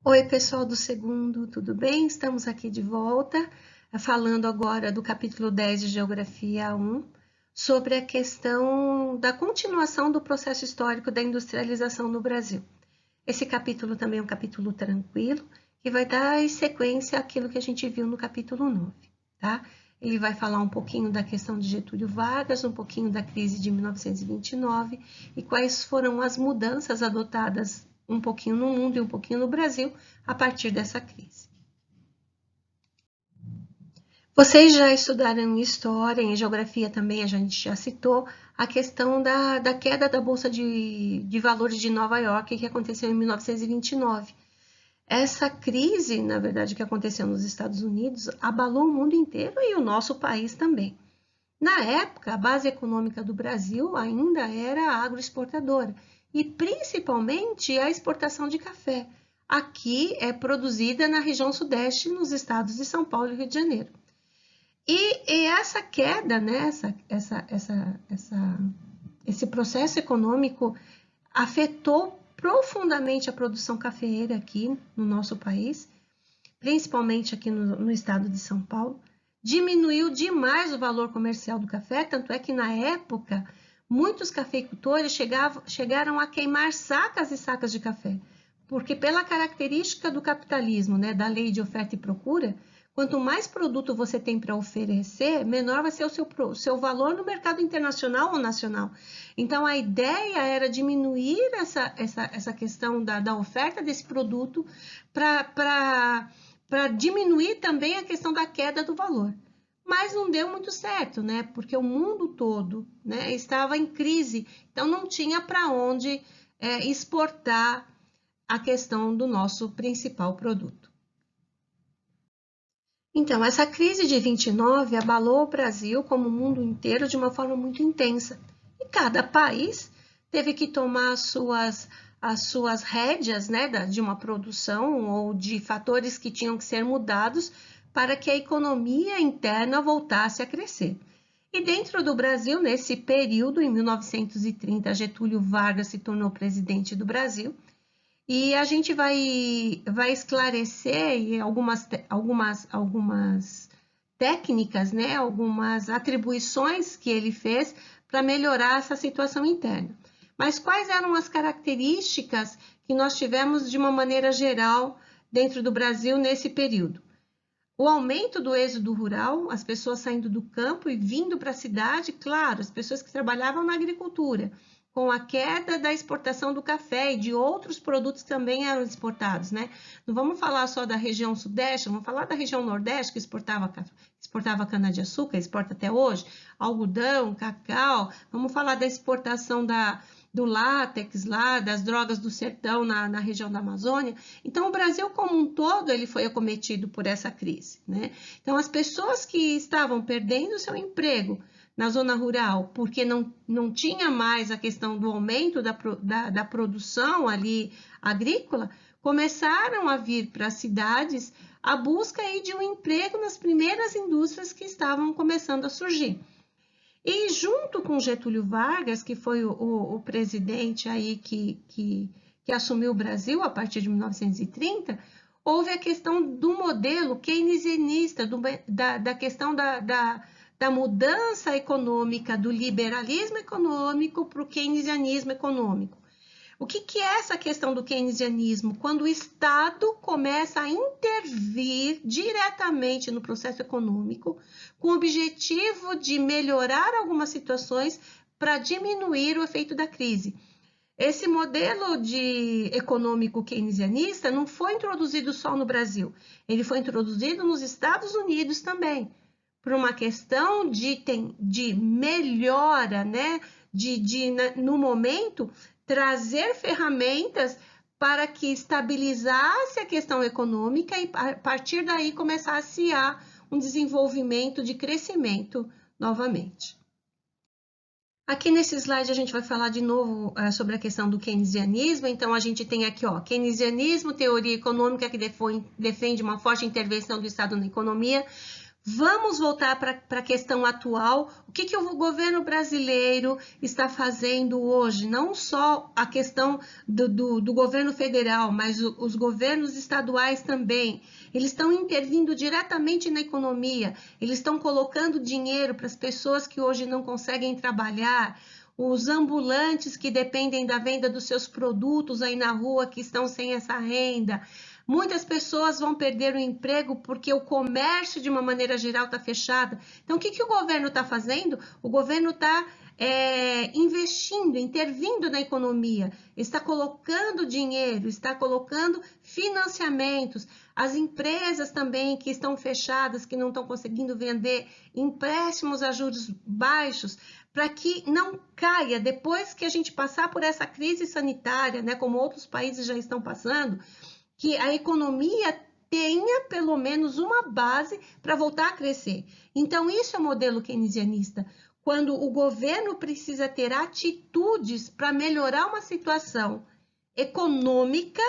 Oi, pessoal do segundo, tudo bem? Estamos aqui de volta, falando agora do capítulo 10 de Geografia 1, sobre a questão da continuação do processo histórico da industrialização no Brasil. Esse capítulo também é um capítulo tranquilo, que vai dar sequência àquilo que a gente viu no capítulo 9, tá? Ele vai falar um pouquinho da questão de Getúlio Vargas, um pouquinho da crise de 1929 e quais foram as mudanças adotadas um pouquinho no mundo e um pouquinho no Brasil a partir dessa crise. Vocês já estudaram história, em geografia também a gente já citou a questão da queda da Bolsa de Valores de Nova York, que aconteceu em 1929. Essa crise, na verdade, que aconteceu nos Estados Unidos, abalou o mundo inteiro e o nosso país também. Na época, a base econômica do Brasil ainda era agroexportadora e principalmente a exportação de café. Aqui é produzida na região sudeste, nos estados de São Paulo e Rio de Janeiro. E essa queda, né, esse processo econômico afetou profundamente a produção cafeeira aqui no nosso país, principalmente aqui no estado de São Paulo. Diminuiu demais o valor comercial do café, tanto é que na época muitos cafeicultores chegaram a queimar sacas e sacas de café, porque pela característica do capitalismo, né, da lei de oferta e procura, quanto mais produto você tem para oferecer, menor vai ser o seu valor no mercado internacional ou nacional. Então, a ideia era diminuir essa questão da oferta desse produto para diminuir também a questão da queda do valor. Mas não deu muito certo, né? Porque o mundo todo, né, estava em crise, então não tinha para onde exportar a questão do nosso principal produto. Então, essa crise de 29 abalou o Brasil, como o mundo inteiro, de uma forma muito intensa. E cada país teve que tomar as suas rédeas, né, de uma produção ou de fatores que tinham que ser mudados para que a economia interna voltasse a crescer. E dentro do Brasil, nesse período, em 1930, Getúlio Vargas se tornou presidente do Brasil. E a gente vai esclarecer algumas técnicas, né, algumas atribuições que ele fez para melhorar essa situação interna. Mas quais eram as características que nós tivemos de uma maneira geral dentro do Brasil nesse período? O aumento do êxodo rural, as pessoas saindo do campo e vindo para a cidade, claro, as pessoas que trabalhavam na agricultura, com a queda da exportação do café e de outros produtos que também eram exportados, né? Não vamos falar só da região sudeste, vamos falar da região nordeste que exportava cana-de-açúcar, exporta até hoje, algodão, cacau, vamos falar da exportação do látex lá, das drogas do sertão na região da Amazônia. Então, o Brasil como um todo, ele foi acometido por essa crise, né? Então, as pessoas que estavam perdendo seu emprego na zona rural, porque não tinha mais a questão do aumento da produção ali agrícola, começaram a vir para as cidades a busca aí de um emprego nas primeiras indústrias que estavam começando a surgir. E junto com Getúlio Vargas, que foi o presidente aí que assumiu o Brasil a partir de 1930, houve a questão do modelo keynesianista, da questão da mudança econômica, do liberalismo econômico para o keynesianismo econômico. O que é essa questão do keynesianismo? Quando o Estado começa a intervir diretamente no processo econômico, com o objetivo de melhorar algumas situações para diminuir o efeito da crise. Esse modelo econômico keynesianista não foi introduzido só no Brasil, ele foi introduzido nos Estados Unidos também, por uma questão de melhora, né? No momento, trazer ferramentas para que estabilizasse a questão econômica e, a partir daí, começasse a um desenvolvimento de crescimento novamente. Aqui nesse slide a gente vai falar de novo sobre a questão do keynesianismo. Então, a gente tem aqui, ó, keynesianismo, teoria econômica que defende uma forte intervenção do Estado na economia, Vamos voltar para a questão atual. O que o governo brasileiro está fazendo hoje? Não só a questão do governo federal, mas os governos estaduais também. Eles estão intervindo diretamente na economia, eles estão colocando dinheiro para as pessoas que hoje não conseguem trabalhar, os ambulantes que dependem da venda dos seus produtos aí na rua, que estão sem essa renda. Muitas pessoas vão perder o emprego porque o comércio, de uma maneira geral, está fechado. Então, o que o governo está fazendo? O governo está investindo, intervindo na economia, está colocando dinheiro, está colocando financiamentos. As empresas também que estão fechadas, que não estão conseguindo vender, empréstimos a juros baixos, para que não caia, depois que a gente passar por essa crise sanitária, né, como outros países já estão passando, que a economia tenha pelo menos uma base para voltar a crescer. Então, isso é o modelo keynesianista, quando o governo precisa ter atitudes para melhorar uma situação econômica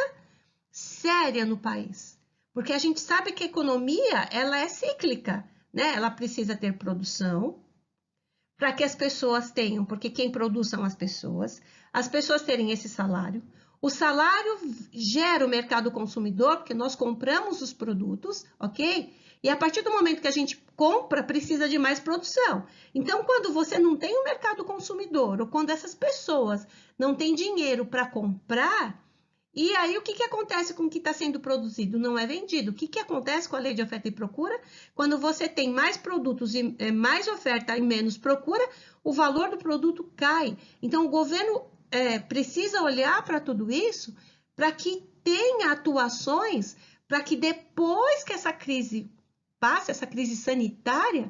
séria no país. Porque a gente sabe que a economia, ela é cíclica, né? Ela precisa ter produção para que as pessoas tenham, porque quem produz são as pessoas terem esse salário. O salário gera o mercado consumidor, porque nós compramos os produtos, ok? E a partir do momento que a gente compra, precisa de mais produção. Então, quando você não tem um mercado consumidor, ou quando essas pessoas não têm dinheiro para comprar, e aí o que acontece com o que está sendo produzido? Não é vendido. O que acontece com a lei de oferta e procura? Quando você tem mais produtos e mais oferta e menos procura, o valor do produto cai. Então, o governo precisa olhar para tudo isso para que tenha atuações para que depois que essa crise passe, essa crise sanitária,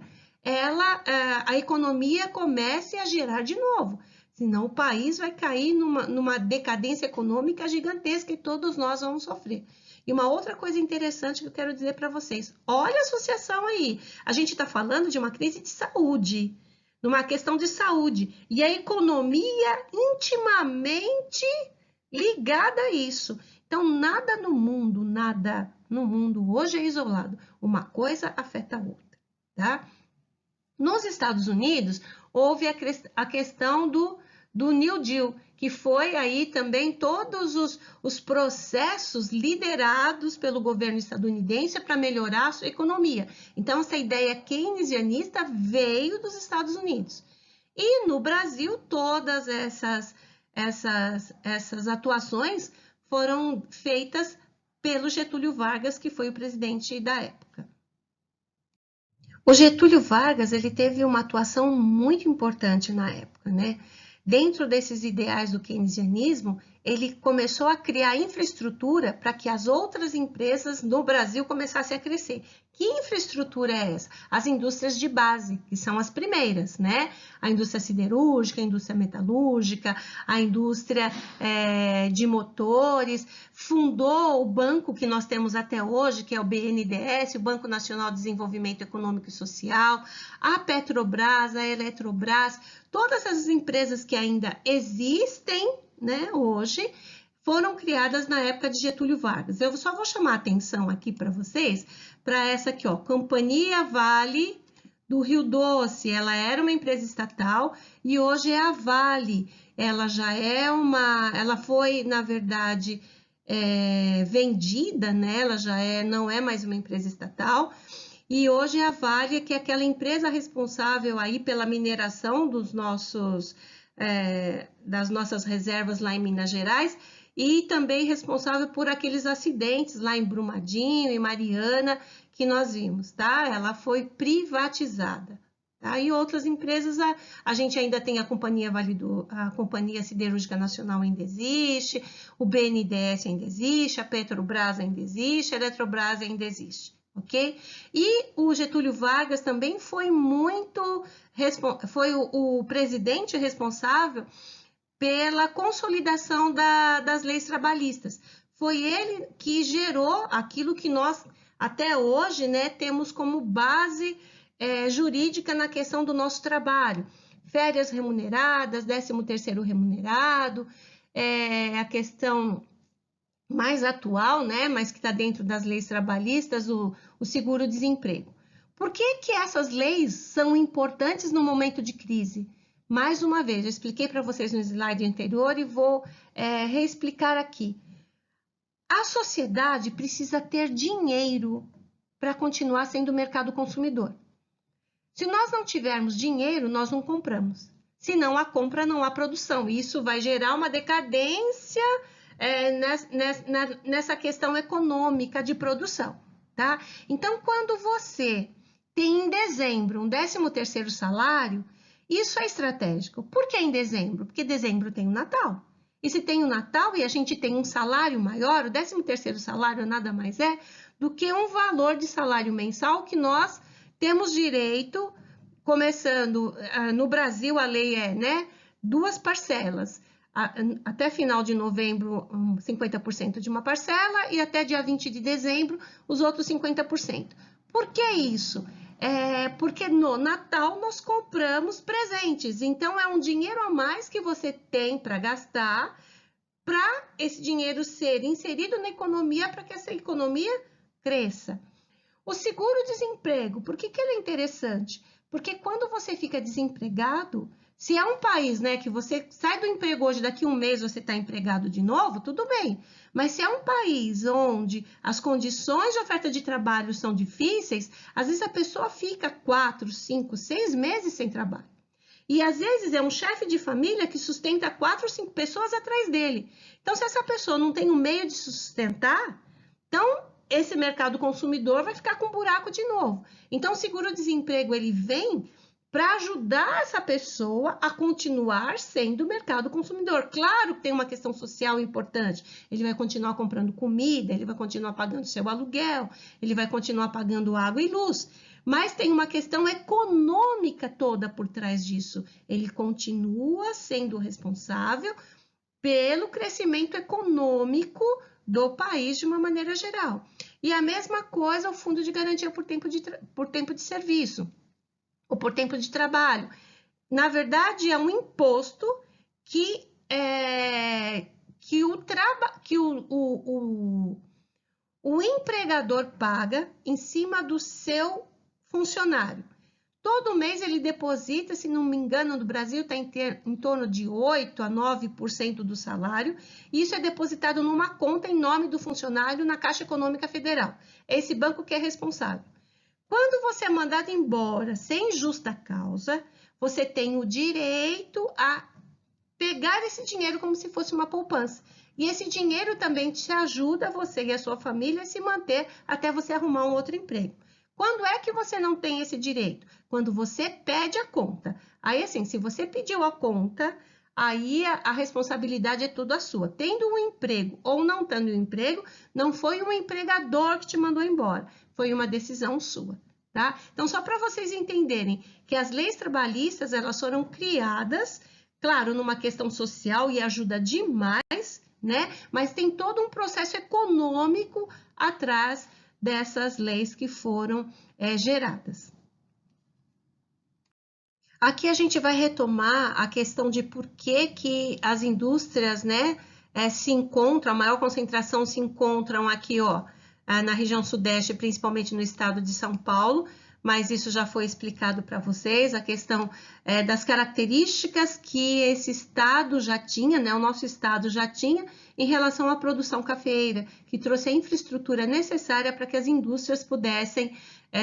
a economia comece a girar de novo. Senão o país vai cair numa decadência econômica gigantesca e todos nós vamos sofrer. E uma outra coisa interessante que eu quero dizer para vocês, olha a associação aí. A gente está falando de uma crise de saúde, numa questão de saúde, e a economia intimamente ligada a isso. Então, nada no mundo hoje é isolado. Uma coisa afeta a outra, tá? Nos Estados Unidos, houve a questão do New Deal, que foi aí também todos os processos liderados pelo governo estadunidense para melhorar a sua economia. Então, essa ideia keynesianista veio dos Estados Unidos. E no Brasil, todas essas atuações foram feitas pelo Getúlio Vargas, que foi o presidente da época. O Getúlio Vargas, ele teve uma atuação muito importante na época, né? Dentro desses ideais do keynesianismo, ele começou a criar infraestrutura para que as outras empresas no Brasil começassem a crescer. Que infraestrutura é essa? As indústrias de base, que são as primeiras, né? A indústria siderúrgica, a indústria metalúrgica, a indústria de motores. Fundou o banco que nós temos até hoje, que é o BNDES, o Banco Nacional de Desenvolvimento Econômico e Social, a Petrobras, a Eletrobras, todas essas empresas que ainda existem, né, hoje, foram criadas na época de Getúlio Vargas. Eu só vou chamar a atenção aqui para vocês, para essa aqui, ó, Companhia Vale do Rio Doce. Ela era uma empresa estatal e hoje é a Vale. Ela já é ela foi, na verdade, vendida, né? Ela já não é mais uma empresa estatal. E hoje a Vale, que é aquela empresa responsável aí pela mineração das nossas reservas lá em Minas Gerais, e também responsável por aqueles acidentes lá em Brumadinho e Mariana que nós vimos, tá? Ela foi privatizada. Tá? E outras empresas, a gente ainda tem a Companhia Siderúrgica Nacional ainda existe, o BNDES ainda existe, a Petrobras ainda existe, a Eletrobras ainda existe. Ok? E o Getúlio Vargas também foi o presidente responsável pela consolidação das leis trabalhistas. Foi ele que gerou aquilo que nós até hoje, né, temos como base jurídica na questão do nosso trabalho. Férias remuneradas, 13º remunerado, a questão mais atual, né, mas que está dentro das leis trabalhistas, o seguro-desemprego. Por que que essas leis são importantes no momento de crise? Mais uma vez, eu expliquei para vocês no slide anterior e vou reexplicar aqui. A sociedade precisa ter dinheiro para continuar sendo mercado consumidor. Se nós não tivermos dinheiro, nós não compramos. Se não há compra, não há produção. Isso vai gerar uma decadência nessa questão econômica de produção, tá? Então, quando você tem em dezembro um 13º salário, isso é estratégico. Por que em dezembro? Porque dezembro tem o Natal. E se tem o Natal e a gente tem um salário maior, o 13º salário nada mais é do que um valor de salário mensal que nós temos direito, começando, no Brasil a lei né, 2 parcelas. Até final de novembro, 50% de uma parcela e até dia 20 de dezembro, os outros 50%. Por que isso? Porque no Natal nós compramos presentes, então é um dinheiro a mais que você tem para gastar, para esse dinheiro ser inserido na economia, para que essa economia cresça. O seguro-desemprego, por que ele é interessante? Porque quando você fica desempregado, se é um país, né, que você sai do emprego hoje, daqui a um mês você está empregado de novo, tudo bem. Mas se é um país onde as condições de oferta de trabalho são difíceis, às vezes a pessoa fica 4, 5, 6 meses sem trabalho. E às vezes é um chefe de família que sustenta 4 ou 5 pessoas atrás dele. Então, se essa pessoa não tem um meio de sustentar, então esse mercado consumidor vai ficar com um buraco de novo. Então, o seguro-desemprego ele vem para ajudar essa pessoa a continuar sendo mercado consumidor. Claro que tem uma questão social importante. Ele vai continuar comprando comida, ele vai continuar pagando seu aluguel, ele vai continuar pagando água e luz. Mas tem uma questão econômica toda por trás disso. Ele continua sendo responsável pelo crescimento econômico do país de uma maneira geral. E a mesma coisa o Fundo de Garantia por tempo de serviço, ou por tempo de trabalho. Na verdade, é um imposto que o empregador paga em cima do seu funcionário. Todo mês ele deposita, se não me engano, no Brasil está em torno de 8% a 9% do salário, e isso é depositado numa conta em nome do funcionário na Caixa Econômica Federal. É esse banco que é responsável. Quando você é mandado embora sem justa causa, você tem o direito a pegar esse dinheiro como se fosse uma poupança. E esse dinheiro também te ajuda, você e a sua família, a se manter até você arrumar um outro emprego. Quando é que você não tem esse direito? Quando você pede a conta. Aí, assim, se você pediu a conta, aí a responsabilidade é toda sua. Tendo um emprego ou não tendo um emprego, não foi um empregador que te mandou embora. Foi uma decisão sua, tá? Então, só para vocês entenderem que as leis trabalhistas, elas foram criadas, claro, numa questão social e ajuda demais, né? Mas tem todo um processo econômico atrás dessas leis que foram geradas. Aqui a gente vai retomar a questão de por que as indústrias, né, se encontram, a maior concentração se encontram aqui, ó, na região sudeste, principalmente no estado de São Paulo, mas isso já foi explicado para vocês, a questão das características que esse estado já tinha, né, o nosso estado já tinha em relação à produção cafeeira, que trouxe a infraestrutura necessária para que as indústrias pudessem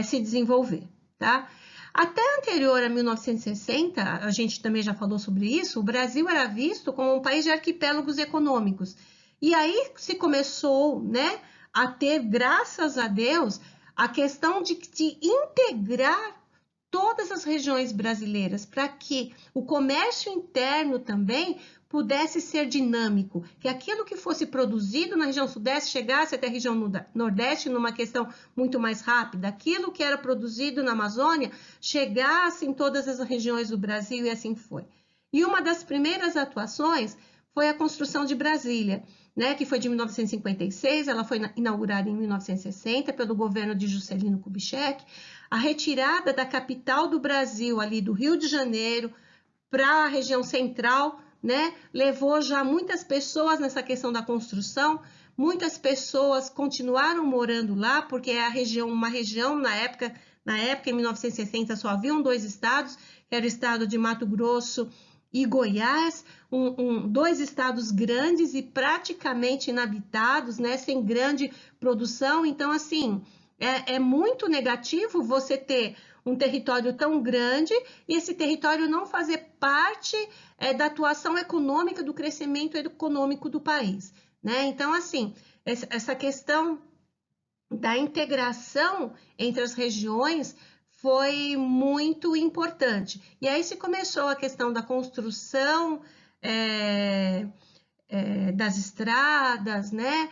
se desenvolver, tá? Até anterior a 1960, a gente também já falou sobre isso, o Brasil era visto como um país de arquipélagos econômicos. E aí se começou, né, a ter, graças a Deus, a questão de integrar todas as regiões brasileiras para que o comércio interno também pudesse ser dinâmico, que aquilo que fosse produzido na região sudeste chegasse até a região nordeste numa questão muito mais rápida, aquilo que era produzido na Amazônia chegasse em todas as regiões do Brasil e assim foi. E uma das primeiras atuações foi a construção de Brasília, né, que foi de 1956, ela foi inaugurada em 1960 pelo governo de Juscelino Kubitschek, a retirada da capital do Brasil, ali do Rio de Janeiro, para a região central, né, levou já muitas pessoas nessa questão da construção, muitas pessoas continuaram morando lá, porque é uma região na época Na época, em 1960, só haviam 2 estados, que era o estado de Mato Grosso e Goiás, dois estados grandes e praticamente inabitados, né, sem grande produção. Então, assim, é muito negativo você ter um território tão grande e esse território não fazer parte da atuação econômica, do crescimento econômico do país, né? Então, assim, essa questão da integração entre as regiões foi muito importante. E aí se começou a questão da construção das estradas, né?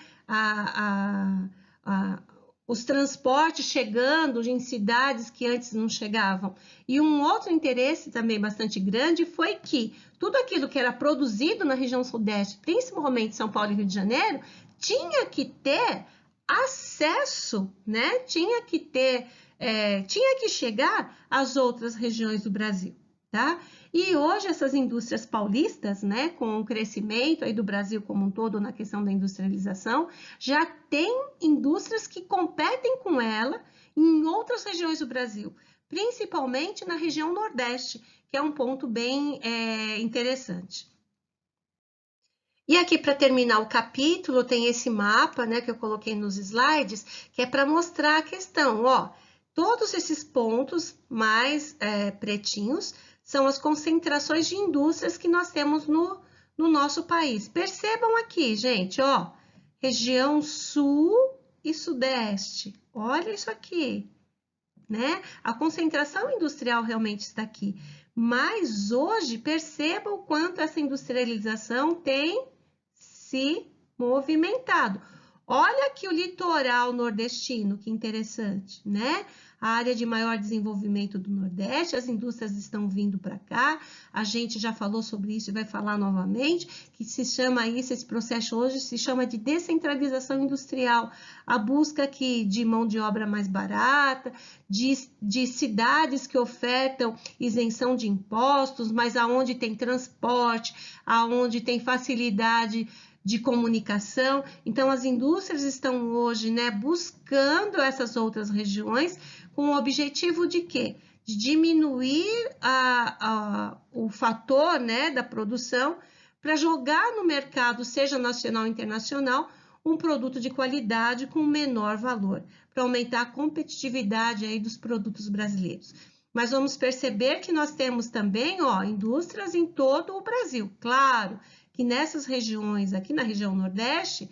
Os transportes chegando em cidades que antes não chegavam. E um outro interesse também bastante grande foi que tudo aquilo que era produzido na região sudeste, principalmente São Paulo e Rio de Janeiro, tinha que ter acesso, né? Tinha que chegar às outras regiões do Brasil, tá? E hoje essas indústrias paulistas, né, com o crescimento aí do Brasil como um todo na questão da industrialização, já tem indústrias que competem com ela em outras regiões do Brasil, principalmente na região Nordeste, que é um ponto bem interessante. E aqui, para terminar o capítulo, tem esse mapa, né, que eu coloquei nos slides, que é para mostrar a questão, ó, todos esses pontos mais pretinhos são as concentrações de indústrias que nós temos no nosso país. Percebam aqui, gente, ó, região sul e sudeste, olha isso aqui, né? A concentração industrial realmente está aqui, mas hoje percebam o quanto essa industrialização tem se movimentado. Olha aqui o litoral nordestino, que interessante, né? A área de maior desenvolvimento do Nordeste, as indústrias estão vindo para cá, a gente já falou sobre isso e vai falar novamente, que se chama isso, esse processo hoje se chama de descentralização industrial, a busca aqui de mão de obra mais barata, de cidades que ofertam isenção de impostos, mas aonde tem transporte, aonde tem facilidade de comunicação. Então, as indústrias estão hoje, né, buscando essas outras regiões com o objetivo de quê? De diminuir o fator, né, da produção para jogar no mercado, seja nacional ou internacional, um produto de qualidade com menor valor, para aumentar a competitividade aí dos produtos brasileiros. Mas vamos perceber que nós temos também, ó, indústrias em todo o Brasil, claro, que nessas regiões, aqui na região Nordeste,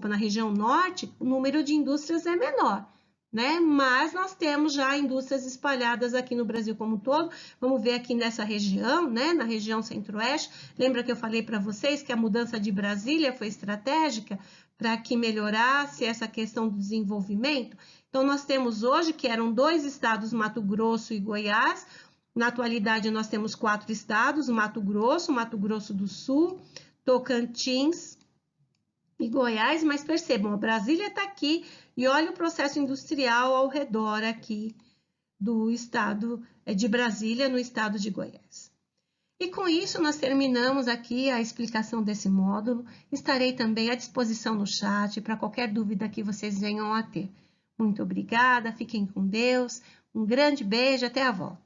na região Norte, o número de indústrias é menor, né? Mas nós temos já indústrias espalhadas aqui no Brasil como um todo. Vamos ver aqui nessa região, né? Na região Centro-Oeste. Lembra que eu falei para vocês que a mudança de Brasília foi estratégica para que melhorasse essa questão do desenvolvimento? Então, nós temos hoje que eram 2 estados, Mato Grosso e Goiás. Na atualidade, nós temos 4 estados, Mato Grosso do Sul, Tocantins e Goiás, mas percebam, a Brasília está aqui e olha o processo industrial ao redor aqui do estado de Brasília, no estado de Goiás. E com isso, nós terminamos aqui a explicação desse módulo. Estarei também à disposição no chat para qualquer dúvida que vocês venham a ter. Muito obrigada, fiquem com Deus, um grande beijo, até a volta.